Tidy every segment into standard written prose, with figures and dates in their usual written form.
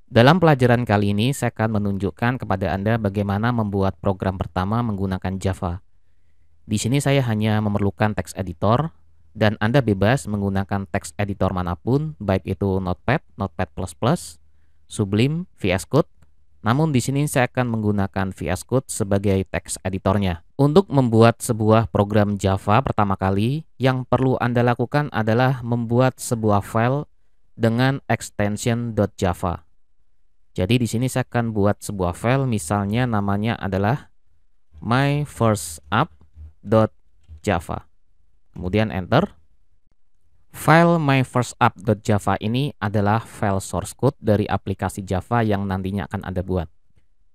Dalam pelajaran kali ini, saya akan menunjukkan kepada Anda bagaimana membuat program pertama menggunakan Java. Di sini saya hanya memerlukan text editor, dan Anda bebas menggunakan text editor manapun, baik itu Notepad, Notepad++, Sublime, VS Code. Namun di sini saya akan menggunakan VS Code sebagai text editornya. Untuk membuat sebuah program Java pertama kali, yang perlu Anda lakukan adalah membuat sebuah file dengan extension .java. Jadi di sini saya akan buat sebuah file, misalnya namanya adalah myfirstapp.java. Kemudian enter. File myfirstapp.java ini adalah file source code dari aplikasi Java yang nantinya akan Anda buat.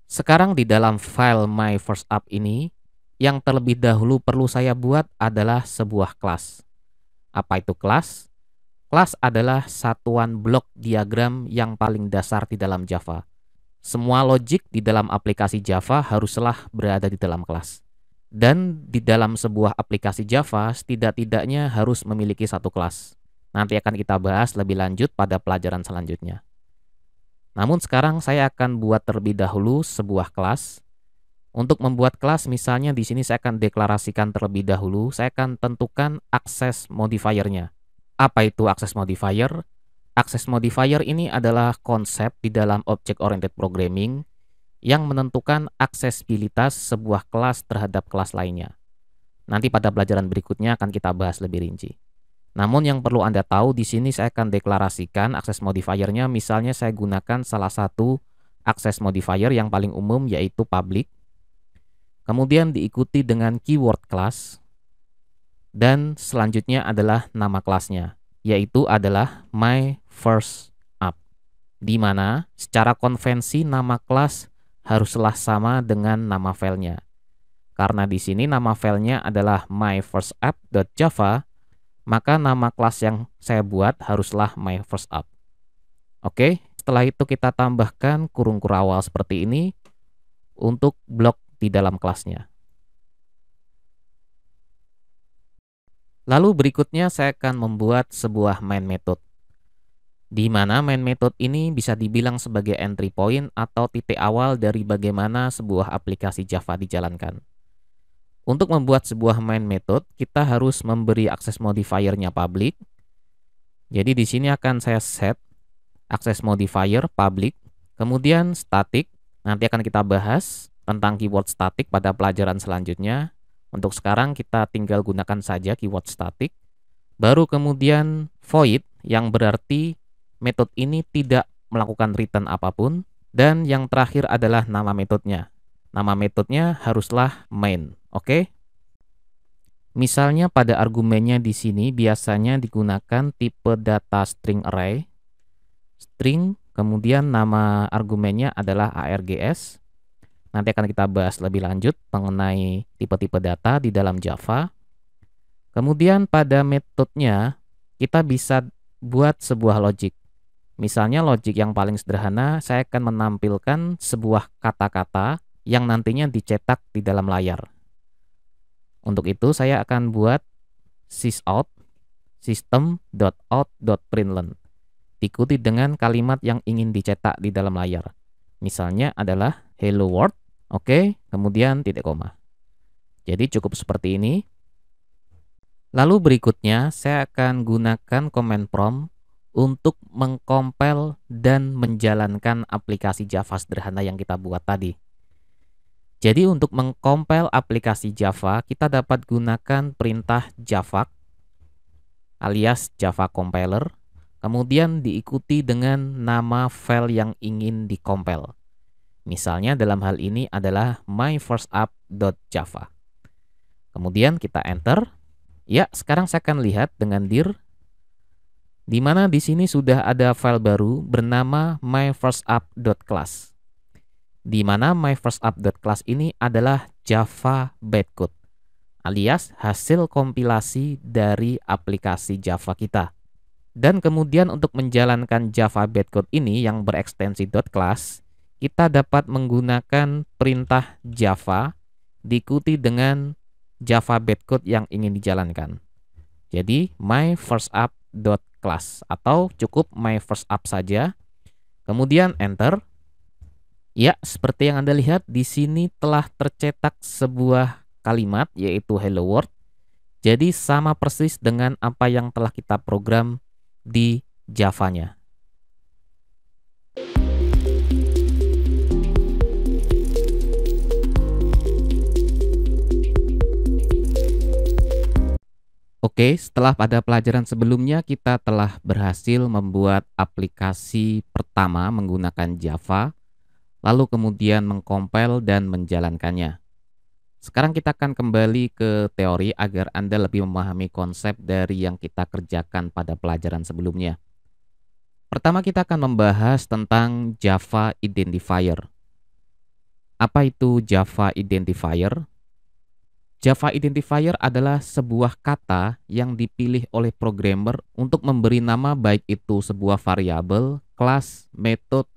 Sekarang di dalam file myfirstapp ini, yang terlebih dahulu perlu saya buat adalah sebuah kelas. Apa itu kelas? Kelas adalah satuan blok diagram yang paling dasar di dalam Java. Semua logic di dalam aplikasi Java haruslah berada di dalam kelas. Dan di dalam sebuah aplikasi Java setidak-tidaknya harus memiliki satu kelas. Nanti akan kita bahas lebih lanjut pada pelajaran selanjutnya. Namun sekarang saya akan buat terlebih dahulu sebuah kelas. Untuk membuat kelas, misalnya di sini saya akan deklarasikan terlebih dahulu, saya akan tentukan akses modifiernya. Apa itu akses modifier? Akses modifier ini adalah konsep di dalam object-oriented programming yang menentukan aksesibilitas sebuah kelas terhadap kelas lainnya. Nanti pada pelajaran berikutnya akan kita bahas lebih rinci. Namun yang perlu Anda tahu, di sini saya akan deklarasikan akses modifiernya. Misalnya saya gunakan salah satu akses modifier yang paling umum, yaitu public. Kemudian diikuti dengan keyword class. Dan selanjutnya adalah nama kelasnya, yaitu adalah myfirstapp. Di mana secara konvensi nama kelas haruslah sama dengan nama filenya. Karena di sini nama filenya adalah myfirstapp.java, maka nama kelas yang saya buat haruslah myfirstapp. Oke, setelah itu kita tambahkan kurung kurawal seperti ini untuk blok di dalam kelasnya. Lalu berikutnya saya akan membuat sebuah main method, di mana main method ini bisa dibilang sebagai entry point atau titik awal dari bagaimana sebuah aplikasi Java dijalankan. Untuk membuat sebuah main method, kita harus memberi akses modifiernya public. Jadi di sini akan saya set akses modifier public, kemudian static. Nanti akan kita bahas tentang keyword static pada pelajaran selanjutnya. Untuk sekarang kita tinggal gunakan saja keyword static. Baru kemudian void, yang berarti metode ini tidak melakukan return apapun. Dan yang terakhir adalah nama metodenya. Nama metodenya haruslah main, oke? Misalnya pada argumennya di sini biasanya digunakan tipe data string array. String, kemudian nama argumennya adalah args. Nanti akan kita bahas lebih lanjut mengenai tipe-tipe data di dalam Java. Kemudian pada metodenya kita bisa buat sebuah logic. Misalnya logic yang paling sederhana, saya akan menampilkan sebuah kata-kata yang nantinya dicetak di dalam layar. Untuk itu saya akan buat sysout system.out.println, diikuti dengan kalimat yang ingin dicetak di dalam layar. Misalnya adalah hello world, oke, kemudian titik koma. Jadi cukup seperti ini. Lalu berikutnya saya akan gunakan command prompt untuk mengcompile dan menjalankan aplikasi Java sederhana yang kita buat tadi. Jadi untuk mengcompile aplikasi Java, kita dapat gunakan perintah javac alias Java compiler, kemudian diikuti dengan nama file yang ingin dikompil. Misalnya dalam hal ini adalah myfirstapp.java. Kemudian kita enter. Ya, sekarang saya akan lihat dengan dir, di mana di sini sudah ada file baru bernama myfirstapp.class. Di mana myfirstapp.class ini adalah Java bytecode, alias hasil kompilasi dari aplikasi Java kita. Dan kemudian untuk menjalankan Java bytecode ini yang berekstensi .class, kita dapat menggunakan perintah Java diikuti dengan Java bytecode yang ingin dijalankan. Jadi myfirstapp.class atau cukup myfirstapp saja. Kemudian enter. Ya, seperti yang Anda lihat di sini telah tercetak sebuah kalimat yaitu hello world. Jadi sama persis dengan apa yang telah kita program di Java-nya. Oke, setelah pada pelajaran sebelumnya kita telah berhasil membuat aplikasi pertama menggunakan Java, lalu kemudian mengcompile dan menjalankannya. Sekarang kita akan kembali ke teori agar Anda lebih memahami konsep dari yang kita kerjakan pada pelajaran sebelumnya. Pertama kita akan membahas tentang Java Identifier. Apa itu Java Identifier? Java Identifier adalah sebuah kata yang dipilih oleh programmer untuk memberi nama baik itu sebuah variabel, kelas, metode,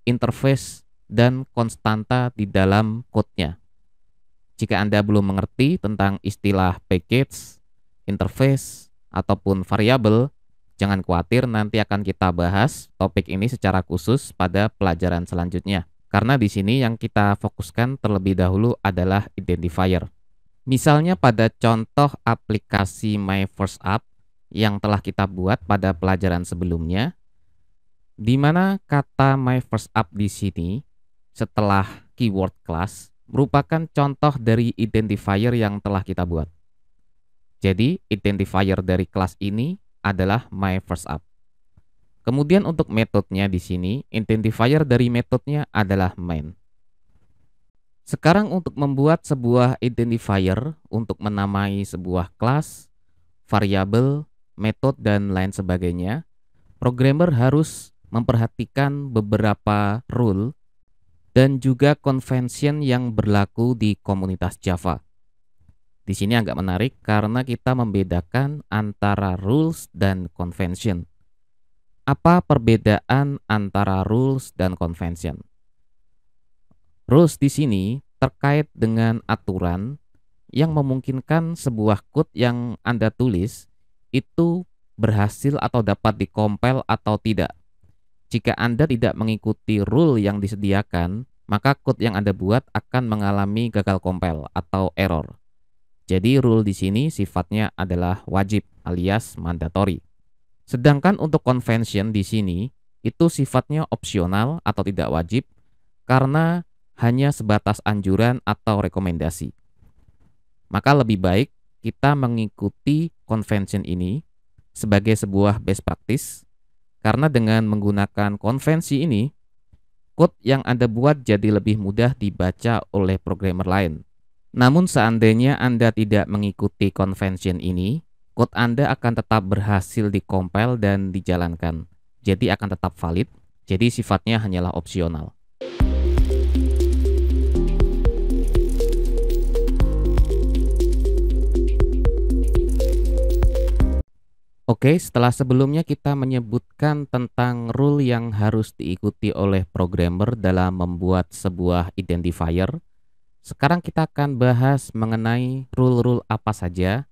interface, dan konstanta di dalam code-nya. Jika Anda belum mengerti tentang istilah package, interface, ataupun variabel, jangan khawatir, nanti akan kita bahas topik ini secara khusus pada pelajaran selanjutnya. Karena di sini yang kita fokuskan terlebih dahulu adalah identifier. Misalnya pada contoh aplikasi My First App yang telah kita buat pada pelajaran sebelumnya, di mana kata My First App di sini setelah keyword class merupakan contoh dari identifier yang telah kita buat. Jadi identifier dari kelas ini adalah My First App. Kemudian untuk metodenya di sini, identifier dari metodenya adalah main. Sekarang untuk membuat sebuah identifier untuk menamai sebuah kelas, variabel, metode, dan lain sebagainya, programmer harus memperhatikan beberapa rule dan juga convention yang berlaku di komunitas Java. Di sini agak menarik karena kita membedakan antara rules dan convention. Apa perbedaan antara rules dan convention? Rules di sini terkait dengan aturan yang memungkinkan sebuah code yang Anda tulis itu berhasil atau dapat dikompil atau tidak. Jika Anda tidak mengikuti rule yang disediakan, maka code yang Anda buat akan mengalami gagal compile atau error. Jadi rule di sini sifatnya adalah wajib alias mandatory. Sedangkan untuk convention di sini itu sifatnya opsional atau tidak wajib karena hanya sebatas anjuran atau rekomendasi. Maka lebih baik kita mengikuti convention ini sebagai sebuah best practice karena dengan menggunakan konvensi ini, code yang Anda buat jadi lebih mudah dibaca oleh programmer lain. Namun seandainya Anda tidak mengikuti convention ini, code Anda akan tetap berhasil dikompil dan dijalankan. Jadi akan tetap valid, jadi sifatnya hanyalah opsional. Oke, setelah sebelumnya kita menyebutkan tentang rule yang harus diikuti oleh programmer dalam membuat sebuah identifier, sekarang kita akan bahas mengenai rule-rule apa saja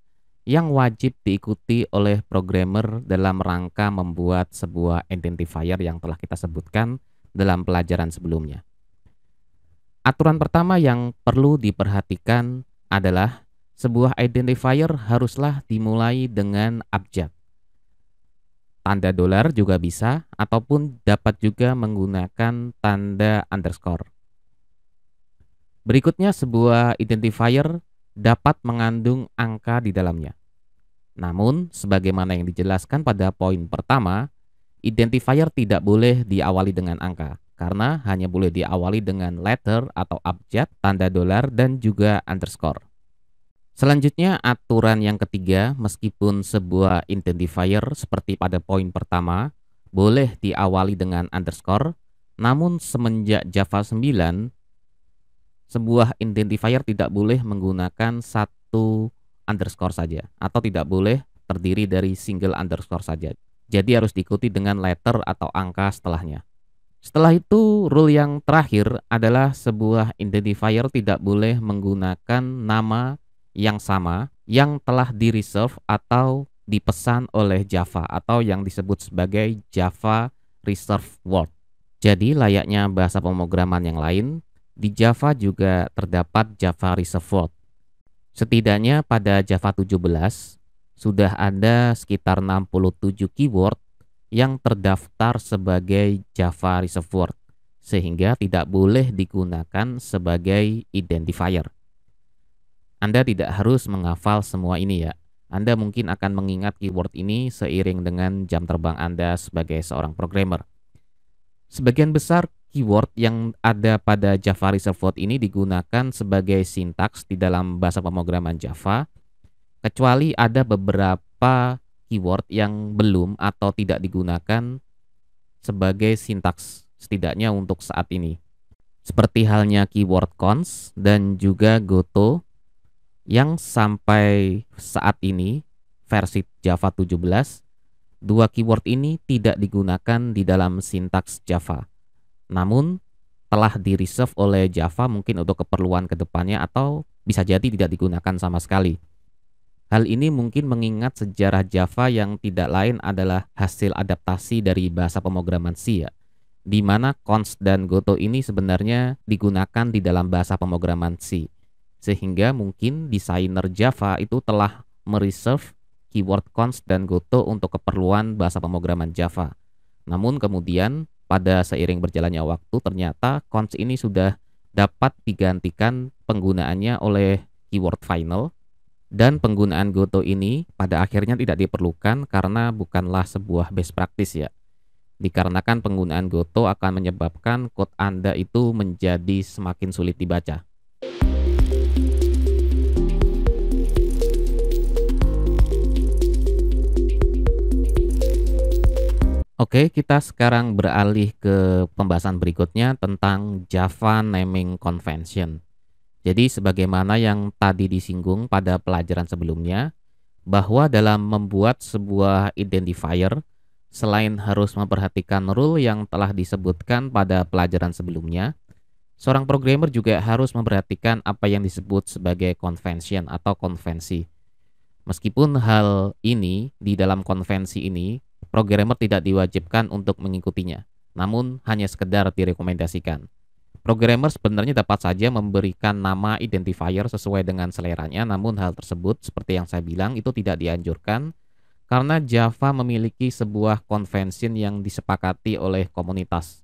yang wajib diikuti oleh programmer dalam rangka membuat sebuah identifier yang telah kita sebutkan dalam pelajaran sebelumnya. Aturan pertama yang perlu diperhatikan adalah sebuah identifier haruslah dimulai dengan abjad. Tanda dolar juga bisa, ataupun dapat juga menggunakan tanda underscore. Berikutnya sebuah identifier dapat mengandung angka di dalamnya. Namun, sebagaimana yang dijelaskan pada poin pertama, identifier tidak boleh diawali dengan angka, karena hanya boleh diawali dengan letter atau abjad, tanda dolar, dan juga underscore. Selanjutnya aturan yang ketiga, meskipun sebuah identifier seperti pada poin pertama boleh diawali dengan underscore, namun semenjak Java 9 sebuah identifier tidak boleh menggunakan satu underscore saja atau tidak boleh terdiri dari single underscore saja. Jadi harus diikuti dengan letter atau angka setelahnya. Setelah itu rule yang terakhir adalah sebuah identifier tidak boleh menggunakan nama yang sama yang telah di-reserve atau dipesan oleh Java atau yang disebut sebagai Java Reserve Word. Jadi layaknya bahasa pemrograman yang lain, di Java juga terdapat Java Reserved Word. Setidaknya pada Java 17 sudah ada sekitar 67 keyword yang terdaftar sebagai Java Reserved Word, sehingga tidak boleh digunakan sebagai identifier. Anda tidak harus menghafal semua ini ya. Anda mungkin akan mengingat keyword ini seiring dengan jam terbang Anda sebagai seorang programmer. Sebagian besar keyword yang ada pada Java Reserved Word ini digunakan sebagai sintaks di dalam bahasa pemrograman Java, kecuali ada beberapa keyword yang belum atau tidak digunakan sebagai sintaks, setidaknya untuk saat ini. Seperti halnya keyword cons dan juga goto yang sampai saat ini versi Java 17, dua keyword ini tidak digunakan di dalam sintaks Java. Namun telah di-reserve oleh Java mungkin untuk keperluan kedepannya atau bisa jadi tidak digunakan sama sekali. Hal ini mungkin mengingat sejarah Java yang tidak lain adalah hasil adaptasi dari bahasa pemrograman C ya, di mana const dan goto ini sebenarnya digunakan di dalam bahasa pemrograman C. Sehingga mungkin desainer Java itu telah mereserve keyword const dan goto untuk keperluan bahasa pemrograman Java. Namun kemudian pada seiring berjalannya waktu ternyata const ini sudah dapat digantikan penggunaannya oleh keyword final, dan penggunaan goto ini pada akhirnya tidak diperlukan karena bukanlah sebuah best practice ya. Dikarenakan penggunaan goto akan menyebabkan code Anda itu menjadi semakin sulit dibaca. Oke, kita sekarang beralih ke pembahasan berikutnya tentang Java Naming Convention. Jadi sebagaimana yang tadi disinggung pada pelajaran sebelumnya, bahwa dalam membuat sebuah identifier, selain harus memperhatikan rule yang telah disebutkan pada pelajaran sebelumnya, seorang programmer juga harus memperhatikan apa yang disebut sebagai convention atau konvensi. Meskipun hal ini di dalam konvensi ini, programmer tidak diwajibkan untuk mengikutinya, namun hanya sekedar direkomendasikan. Programmer sebenarnya dapat saja memberikan nama identifier sesuai dengan seleranya, namun hal tersebut seperti yang saya bilang itu tidak dianjurkan karena Java memiliki sebuah convention yang disepakati oleh komunitas.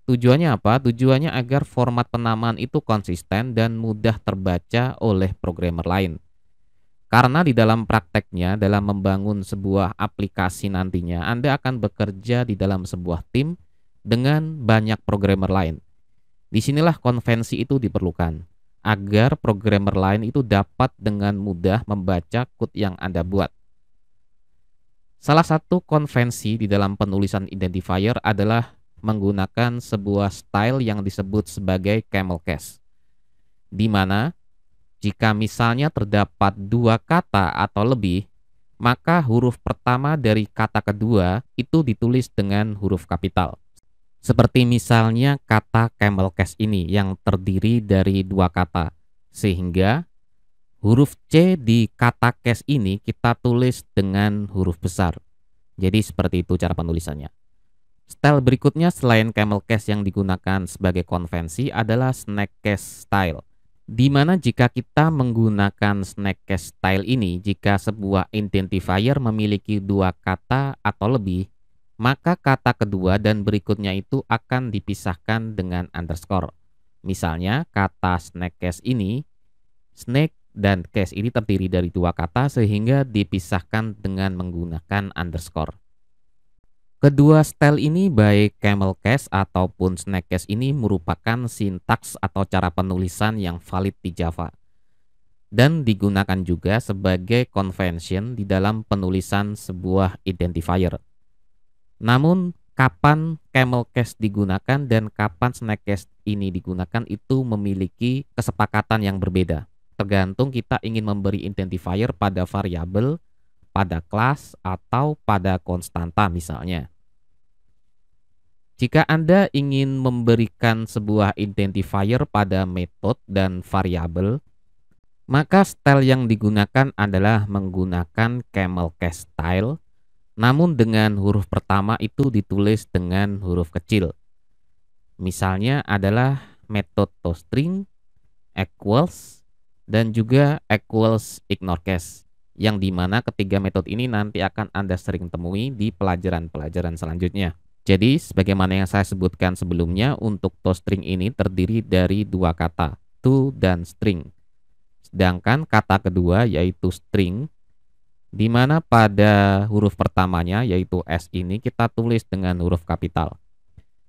Tujuannya apa? Tujuannya agar format penamaan itu konsisten dan mudah terbaca oleh programmer lain. Karena di dalam prakteknya, dalam membangun sebuah aplikasi nantinya, Anda akan bekerja di dalam sebuah tim dengan banyak programmer lain. Disinilah konvensi itu diperlukan, agar programmer lain itu dapat dengan mudah membaca code yang Anda buat. Salah satu konvensi di dalam penulisan identifier adalah menggunakan sebuah style yang disebut sebagai camel case, di mana jika misalnya terdapat dua kata atau lebih, maka huruf pertama dari kata kedua itu ditulis dengan huruf kapital. Seperti misalnya kata camel case ini yang terdiri dari dua kata, sehingga huruf C di kata case ini kita tulis dengan huruf besar. Jadi seperti itu cara penulisannya. Style berikutnya selain camel case yang digunakan sebagai konvensi adalah snake case style. Di mana jika kita menggunakan snake case style ini, jika sebuah identifier memiliki dua kata atau lebih, maka kata kedua dan berikutnya itu akan dipisahkan dengan underscore. Misalnya kata snake case ini, snake dan case ini terdiri dari dua kata sehingga dipisahkan dengan menggunakan underscore. Kedua style ini baik camel case ataupun snake case ini merupakan sintaks atau cara penulisan yang valid di Java dan digunakan juga sebagai convention di dalam penulisan sebuah identifier. Namun kapan camel case digunakan dan kapan snake case ini digunakan itu memiliki kesepakatan yang berbeda. Tergantung kita ingin memberi identifier pada variabel, pada kelas, atau pada konstanta misalnya. Jika Anda ingin memberikan sebuah identifier pada metode dan variabel, maka style yang digunakan adalah menggunakan camel case style, namun dengan huruf pertama itu ditulis dengan huruf kecil. Misalnya adalah method toString, equals, dan juga equals ignore case, yang dimana ketiga metode ini nanti akan Anda sering temui di pelajaran-pelajaran selanjutnya. Jadi, sebagaimana yang saya sebutkan sebelumnya, untuk toString ini terdiri dari dua kata, to dan string. Sedangkan kata kedua yaitu string, di mana pada huruf pertamanya yaitu S ini kita tulis dengan huruf kapital.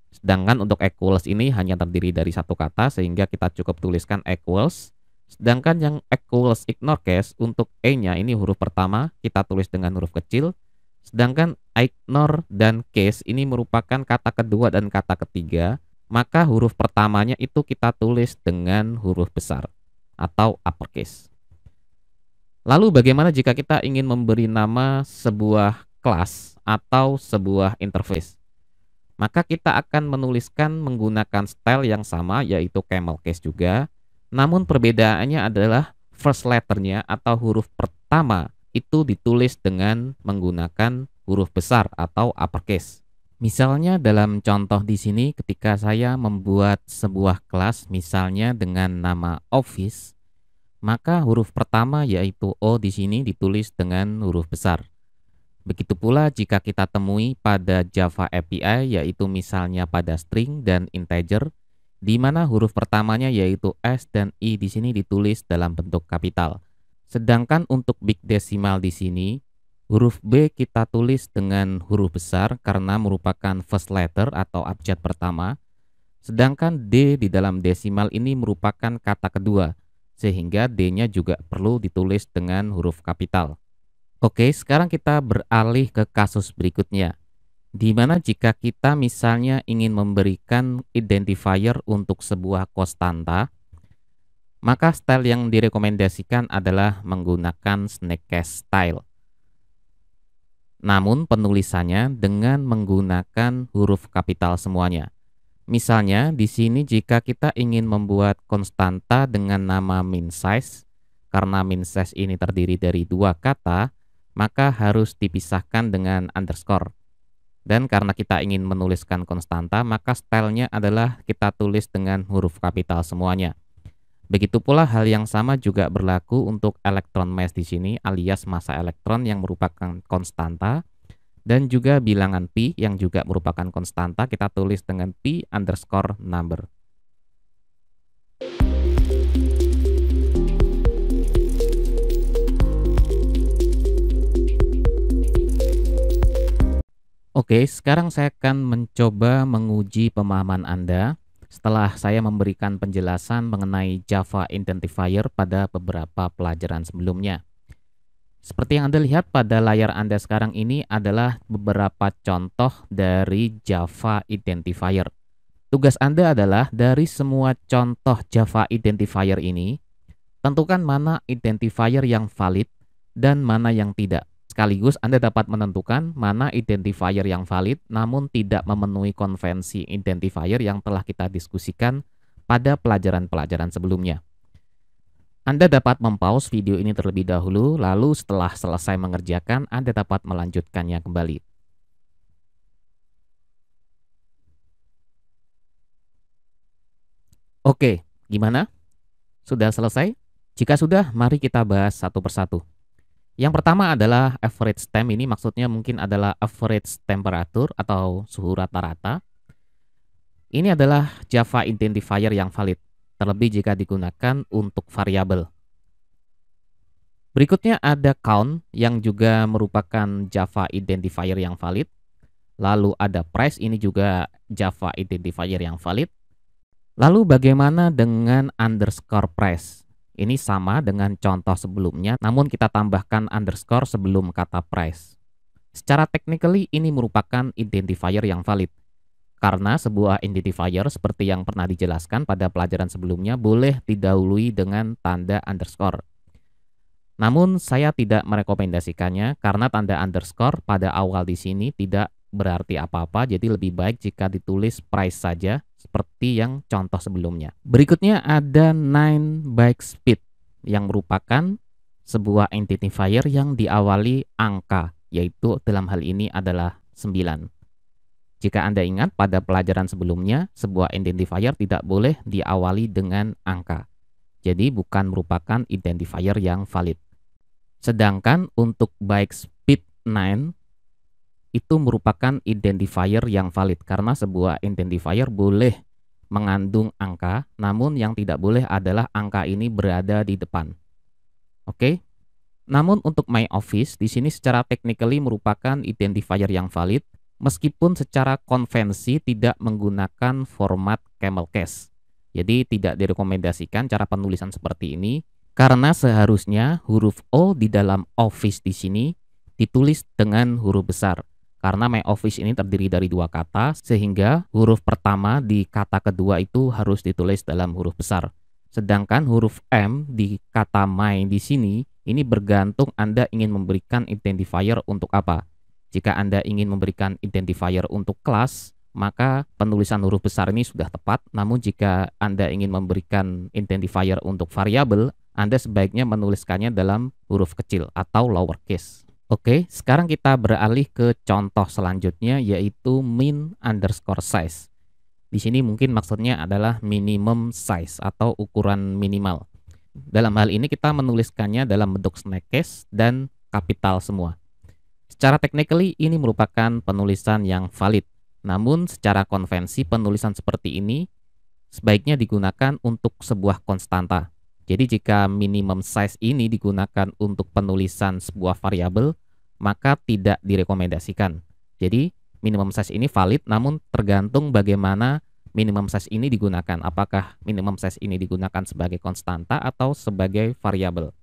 Sedangkan untuk equals ini hanya terdiri dari satu kata sehingga kita cukup tuliskan equals. Sedangkan yang equals ignore case untuk E-nya ini huruf pertama kita tulis dengan huruf kecil. Sedangkan ignore dan case ini merupakan kata kedua dan kata ketiga, maka huruf pertamanya itu kita tulis dengan huruf besar atau uppercase. Lalu bagaimana jika kita ingin memberi nama sebuah kelas atau sebuah interface? Maka kita akan menuliskan menggunakan style yang sama yaitu camel case juga. Namun perbedaannya adalah first letternya atau huruf pertama itu ditulis dengan menggunakan huruf besar atau uppercase. Misalnya dalam contoh di sini ketika saya membuat sebuah kelas misalnya dengan nama office, maka huruf pertama yaitu O di sini ditulis dengan huruf besar. Begitu pula jika kita temui pada Java API yaitu misalnya pada string dan integer, di mana huruf pertamanya yaitu S dan I di sini ditulis dalam bentuk kapital. Sedangkan untuk big decimal di sini, huruf B kita tulis dengan huruf besar karena merupakan first letter atau abjad pertama. Sedangkan D di dalam desimal ini merupakan kata kedua, sehingga D-nya juga perlu ditulis dengan huruf kapital. Oke, sekarang kita beralih ke kasus berikutnya, di mana jika kita misalnya ingin memberikan identifier untuk sebuah konstanta, maka style yang direkomendasikan adalah menggunakan snake case style. Namun penulisannya dengan menggunakan huruf kapital semuanya. Misalnya di sini jika kita ingin membuat konstanta dengan nama min size, karena min size ini terdiri dari dua kata, maka harus dipisahkan dengan underscore. Dan karena kita ingin menuliskan konstanta, maka stylenya adalah kita tulis dengan huruf kapital semuanya. Begitu pula hal yang sama juga berlaku untuk elektron mass di sini alias massa elektron yang merupakan konstanta, dan juga bilangan pi yang juga merupakan konstanta kita tulis dengan pi underscore number. Oke, sekarang saya akan mencoba menguji pemahaman Anda setelah saya memberikan penjelasan mengenai Java Identifier pada beberapa pelajaran sebelumnya. Seperti yang Anda lihat pada layar Anda sekarang ini adalah beberapa contoh dari Java Identifier. Tugas Anda adalah dari semua contoh Java Identifier ini, tentukan mana identifier yang valid dan mana yang tidak. Sekaligus Anda dapat menentukan mana identifier yang valid namun tidak memenuhi konvensi identifier yang telah kita diskusikan pada pelajaran-pelajaran sebelumnya. Anda dapat mempause video ini terlebih dahulu, lalu setelah selesai mengerjakan, Anda dapat melanjutkannya kembali. Oke, gimana? Sudah selesai? Jika sudah, mari kita bahas satu persatu. Yang pertama adalah average temp, ini maksudnya mungkin adalah average temperature atau suhu rata-rata. Ini adalah Java identifier yang valid, terlebih jika digunakan untuk variabel. Berikutnya ada count yang juga merupakan Java identifier yang valid. Lalu ada price, ini juga Java identifier yang valid. Lalu bagaimana dengan underscore price? Ini sama dengan contoh sebelumnya, namun kita tambahkan underscore sebelum kata price. Secara technically ini merupakan identifier yang valid. Karena sebuah identifier seperti yang pernah dijelaskan pada pelajaran sebelumnya boleh didahului dengan tanda underscore. Namun saya tidak merekomendasikannya karena tanda underscore pada awal di sini tidak berarti apa-apa, jadi lebih baik jika ditulis price saja seperti yang contoh sebelumnya. Berikutnya ada 9 byte speed yang merupakan sebuah identifier yang diawali angka, yaitu dalam hal ini adalah 9. Jika Anda ingat pada pelajaran sebelumnya, sebuah identifier tidak boleh diawali dengan angka. Jadi bukan merupakan identifier yang valid. Sedangkan untuk bike speed 9 itu merupakan identifier yang valid karena sebuah identifier boleh mengandung angka, namun yang tidak boleh adalah angka ini berada di depan. Oke? Namun untuk My Office di sini secara technically merupakan identifier yang valid meskipun secara konvensi tidak menggunakan format camel case. Jadi tidak direkomendasikan cara penulisan seperti ini karena seharusnya huruf O di dalam Office di sini ditulis dengan huruf besar. Karena My Office ini terdiri dari dua kata sehingga huruf pertama di kata kedua itu harus ditulis dalam huruf besar. Sedangkan huruf M di kata my di sini ini bergantung Anda ingin memberikan identifier untuk apa. Jika Anda ingin memberikan identifier untuk kelas, maka penulisan huruf besar ini sudah tepat. Namun jika Anda ingin memberikan identifier untuk variabel, Anda sebaiknya menuliskannya dalam huruf kecil atau lowercase. Oke, sekarang kita beralih ke contoh selanjutnya yaitu min_size. Di sini mungkin maksudnya adalah minimum size atau ukuran minimal. Dalam hal ini kita menuliskannya dalam bentuk snack case dan kapital semua. Secara technically ini merupakan penulisan yang valid. Namun secara konvensi penulisan seperti ini sebaiknya digunakan untuk sebuah konstanta. Jadi jika minimum size ini digunakan untuk penulisan sebuah variabel, maka tidak direkomendasikan. Jadi minimum size ini valid namun tergantung bagaimana minimum size ini digunakan. Apakah minimum size ini digunakan sebagai konstanta atau sebagai variabel?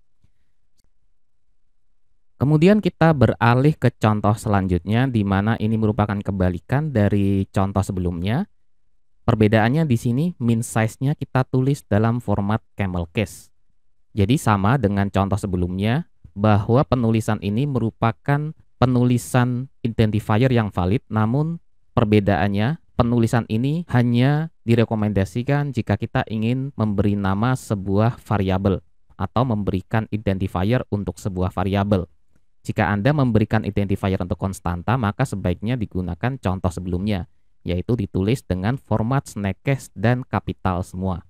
Kemudian kita beralih ke contoh selanjutnya di mana ini merupakan kebalikan dari contoh sebelumnya. Perbedaannya di sini min size-nya kita tulis dalam format camel case. Jadi sama dengan contoh sebelumnya bahwa penulisan ini merupakan penulisan identifier yang valid, namun perbedaannya penulisan ini hanya direkomendasikan jika kita ingin memberi nama sebuah variabel atau memberikan identifier untuk sebuah variabel. Jika Anda memberikan identifier untuk konstanta, maka sebaiknya digunakan contoh sebelumnya, yaitu ditulis dengan format snack case dan kapital semua.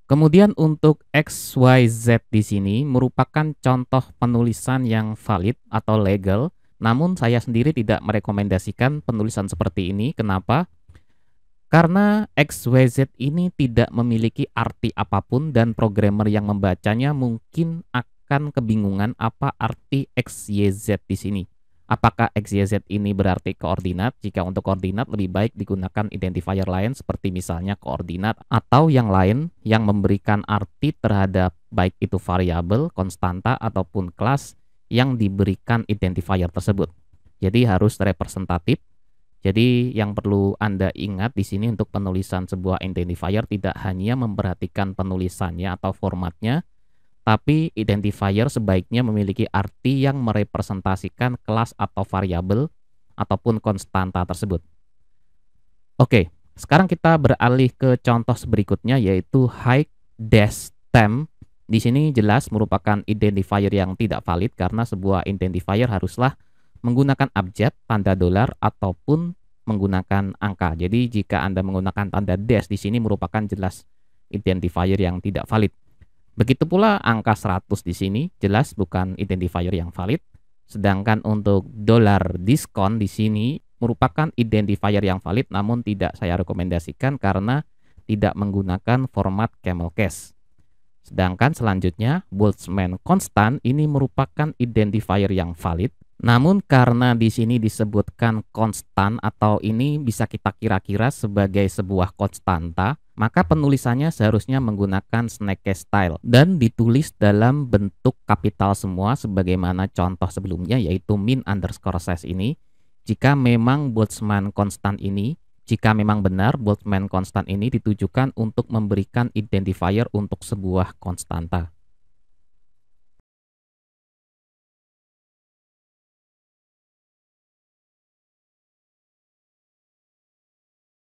Kemudian untuk X, Y, Z di sini merupakan contoh penulisan yang valid atau legal, namun saya sendiri tidak merekomendasikan penulisan seperti ini. Kenapa? Karena X, Y, Z ini tidak memiliki arti apapun dan programmer yang membacanya mungkin akan kebingungan apa arti X, Y, Z di sini. Apakah X, Y, Z ini berarti koordinat? Jika untuk koordinat lebih baik digunakan identifier lain seperti misalnya koordinat atau yang lain yang memberikan arti terhadap baik itu variabel, konstanta ataupun kelas yang diberikan identifier tersebut. Jadi harus representatif. Jadi yang perlu Anda ingat di sini untuk penulisan sebuah identifier tidak hanya memperhatikan penulisannya atau formatnya, tapi identifier sebaiknya memiliki arti yang merepresentasikan kelas atau variabel ataupun konstanta tersebut. Oke, sekarang kita beralih ke contoh berikutnya yaitu height-temp. Di sini jelas merupakan identifier yang tidak valid karena sebuah identifier haruslah menggunakan abjad, tanda dolar ataupun menggunakan angka. Jadi jika Anda menggunakan tanda dash di sini merupakan jelas identifier yang tidak valid. Begitu pula angka 100 di sini jelas bukan identifier yang valid. Sedangkan untuk dolar diskon di sini merupakan identifier yang valid namun tidak saya rekomendasikan karena tidak menggunakan format camel case. Sedangkan selanjutnya Boltzmann constant ini merupakan identifier yang valid. Namun karena di sini disebutkan konstan atau ini bisa kita kira-kira sebagai sebuah konstanta, maka penulisannya seharusnya menggunakan snack case style dan ditulis dalam bentuk kapital semua sebagaimana contoh sebelumnya yaitu min_size ini. Jika memang Boltzmann constant ini, jika memang benar Boltzmann constant ini ditujukan untuk memberikan identifier untuk sebuah konstanta.